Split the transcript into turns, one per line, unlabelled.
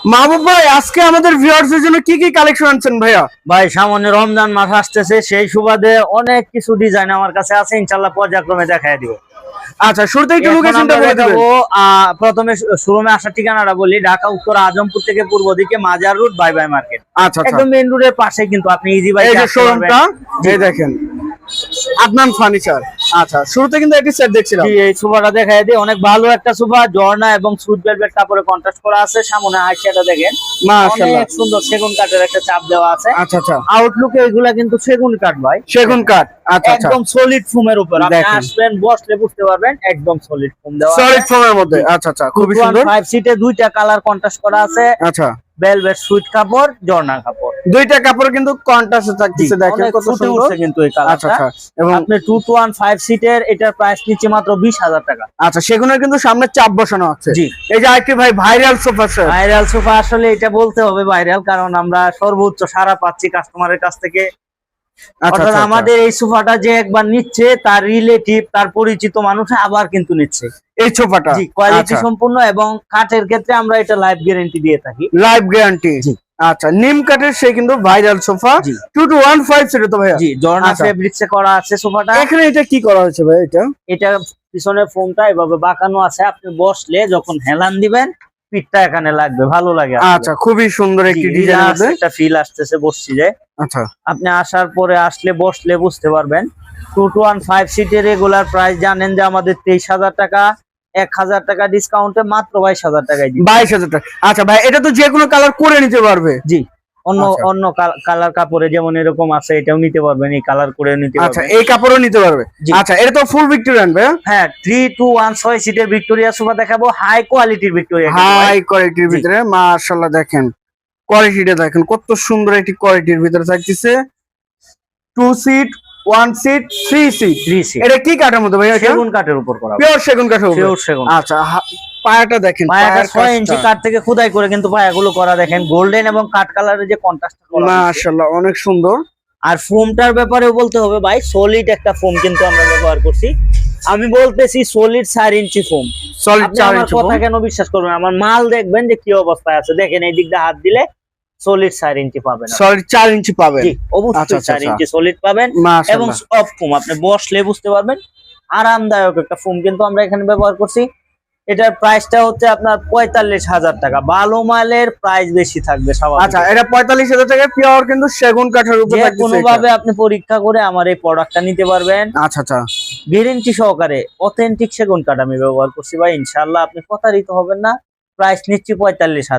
মাহবুব ভাই, আজকে আমাদের ভিউয়ার্সদের জন্য কি কি কালেকশন আনছেন ভাইয়া?
ভাই সামনে রমজান মাস আসতেছে, সেই সুবাদে অনেক কিছু ডিজাইন আমার কাছে আছে, ইনশাআল্লাহ পর্যায়ক্রমে দেখায় দিব।
আচ্ছা, শুরুতে একটু
এখন
লোকেশনটা
আমরা
বলে দিবেন।
দেখাবো, প্রথমে শোরুমে আসার ঠিকানাটা বলি। ঢাকা উত্তর আজমপুর থেকে পূর্ব দিকে মাজার রোড, বাই বাই মার্কেট।
আচ্ছা আচ্ছা,
একদম মেইন রোডের পাশে, কিন্তু আপনি ইজি বাই
এই যে শোরুমটা, এই দেখেন আদনান ফার্নিচার। আচ্ছা, শুরুতে কিন্তু একটি সেট দেখছিলাম।
এই সোফাটা দেখায় দিই, অনেক ভালো একটা সোফা, জর্না এবং সুইট ভেলভেট কাপড়ে কন্ট্রাস্ট করা আছে। সামনে হাইশাটা দেখেন,
মাশাআল্লাহ,
অনেক সুন্দর সেগুন কাঠের একটা চাপ দেওয়া আছে।
আচ্ছা আচ্ছা,
আউটলুকে এগুলা কিন্তু সেগুন কাঠ ভাই,
সেগুন কাঠ। আচ্ছা আচ্ছা,
একদম সলিড ফোমের উপর। আপনি
দেখেন।
আসবেন, বসলে বুঝতে পারবেন, একদম সলিড ফোম দেওয়া আছে।
সলিড ফোমের মধ্যে। আচ্ছা আচ্ছা, খুবই সুন্দর।
5 সিটে দুইটা কালার কন্ট্রাস্ট করা আছে।
আচ্ছা,
ভেলভেট সুইট কাপড়, জর্না কাপড়,
দুইটা কাপড় কিন্তু কন্ট্রাস্টে থাকতেছে, দেখেন
অনেক
কত
ফুটে
সুন্দর।
উঠছে কিন্তু এই
আচ্ছা
কালারটা।
আচ্ছা, এবং
আপনি 2-1-5 সিটের, এটার প্রাইস নিচ্ছে মাত্র 20,000 টাকা।
আচ্ছা, সেগুনের কিন্তু সামনে চাপ বসানো আছে।
জি,
এই যে আরেকটি ভাই viral sofa set.
Viral sofa, আসলে এটা বলতে হবে ভাইরাল, কারণ আমরা সর্বোচ্চ সাড়া পাচ্ছি কাস্টমারের কাছ থেকে।
আচ্ছা
অর্থাৎ
আচ্ছা,
আমাদের এই সোফাটা যে একবার নিচ্ছে, তার রিলেটিভ, তার পরিচিত মানুষ আবার কিন্তু নিচ্ছে।
এই সোফাটা
জি, কোয়ালিটি সম্পূর্ণ, এবং কাঠের ক্ষেত্রে আমরা এটা লাইফ গ্যারান্টি দিয়ে থাকি।
Life guarantee.
জি,
আচ্ছা, নিম কাঠের সে কিন্তু ভাইরাল সোফা।
জি,
2215 সেটা তো ভাইয়া।
জি, জর্না
আচ্ছা,
ফেব্রিক্সে করা আছে সোফাটা।
এখানে এটা কি করা হয়েছে ভাই?
এটা পিছনের ফোমটা এভাবে বাঁকানো আছে, আপনি বসলে যখন হেলান দিবেন, পিঠটা এখানে লাগবে, ভালো লাগে আসলে।
আচ্ছা, খুবই সুন্দর একটি
জি,
ডিজাইন
relax
আছে।
একটা ফিল আসতেছে বসছি যে।
আচ্ছা,
আপনি আসার পরে আসলে বসলে বুঝতে পারবেন। 2-1-5 সিটের রেগুলার প্রাইস জানেন যে আমাদের 23,000 টাকা। 1,000 টাকা ডিসকাউন্টে মাত্র 22,000 টাকায় দিচ্ছি।
22,000 টাকা। আচ্ছা ভাই, এটা তো যে কোনো কালার করে নিতে পারবে?
জি, অন্য
আচ্ছা,
অন্য কালার কাপড়ে যেমন এরকম আছে, এটাও নিতে পারবেন, এই কালার করে নিতে
আচ্ছা,
পারবেন।
এই কাপড়ও নিতে পারবে।
জি।
আচ্ছা, এটা তো ফুল ভিক্টোরিয়ান ভাই।
হ্যাঁ, 3-2-1-6 সিটের ভিক্টোরিয়া সোফা দেখাবো, হাই কোয়ালিটির ভিক্টোরিয়া।
হাই কোয়ালিটির ভিতরে মাশাআল্লাহ, দেখেন কোয়ালিটিটা, দেখেন কত সুন্দর একটি কোয়ালিটির ভিতরে থাকতেছে। 2 সিট, 1 সিট, 3 সিট।
3 সিট,
এটা কি কাঠের মধ্যে ভাই? এটা
সেগুন কাঠের উপর করা,
পিওর সেগুন কাঠের উপর।
পিওর সেগুন।
আচ্ছা, পায়াটা দেখেন,
পায়াটা
পায়ার
6 ইঞ্চি
কাজটা
কাঠ থেকে খোদাই করে কিন্তু পায়াগুলো করা, দেখেন গোল্ডেন এবং কাঠ কালারের যে কন্ট্রাস্ট করা হয়েছে।
মাশাআল্লাহ, অনেক সুন্দর।
আর ফোমটার ব্যাপারেও বলতে হবে ভাই, সলিড একটা ফোম কিন্তু আমরা ব্যবহার করছি। আমি বলতেছি সলিড 4 ইঞ্চি ফোম।
সলিড
আপনি
4
আমার
ইঞ্চি
কথা
ফোম।
কেন বিশ্বাস করবেন? আমার মাল দেখবেন যে কি অবস্থায় আছে, দেখেন এই দিক দিয়ে হাত দিলে সলিড 4 ইঞ্চি পাবেন।
সলিড 4 ইঞ্চি পাবেন।
জি, অবশ্যই
আচ্ছা, আচ্ছা,
4 ইঞ্চি সলিড পাবেন। এবং
মাশাআল্লাহ,
সফট ফোম, আপনি বসলে বুঝতে পারবেন, আরামদায়ক একটা ফোম কিন্তু আমরা এখানে ব্যবহার করছি। এটার প্রাইসটা হচ্ছে আপনার 45,000 টাকা। ভালো মালের প্রাইস বেশি থাকবে স্বাভাবিক।
আচ্ছা, এটা 45,000 টাকা পিওর কিন্তু সেগুন কাঠের উপর
যে
থাকতেছে
কোনো
এটা।
ভাবে আপনি পরীক্ষা করে আমার এই প্রোডাক্টটা নিতে পারবেন।
আচ্ছা আচ্ছা,
গ্যারান্টি সহকারে অথেন্টিক সেগুন কাঠ আমি ব্যবহার করছি ভাই, ইনশাআল্লাহ আপনি প্রতারিত হবেন না। প্রাইস নিচ্ছি 45,000।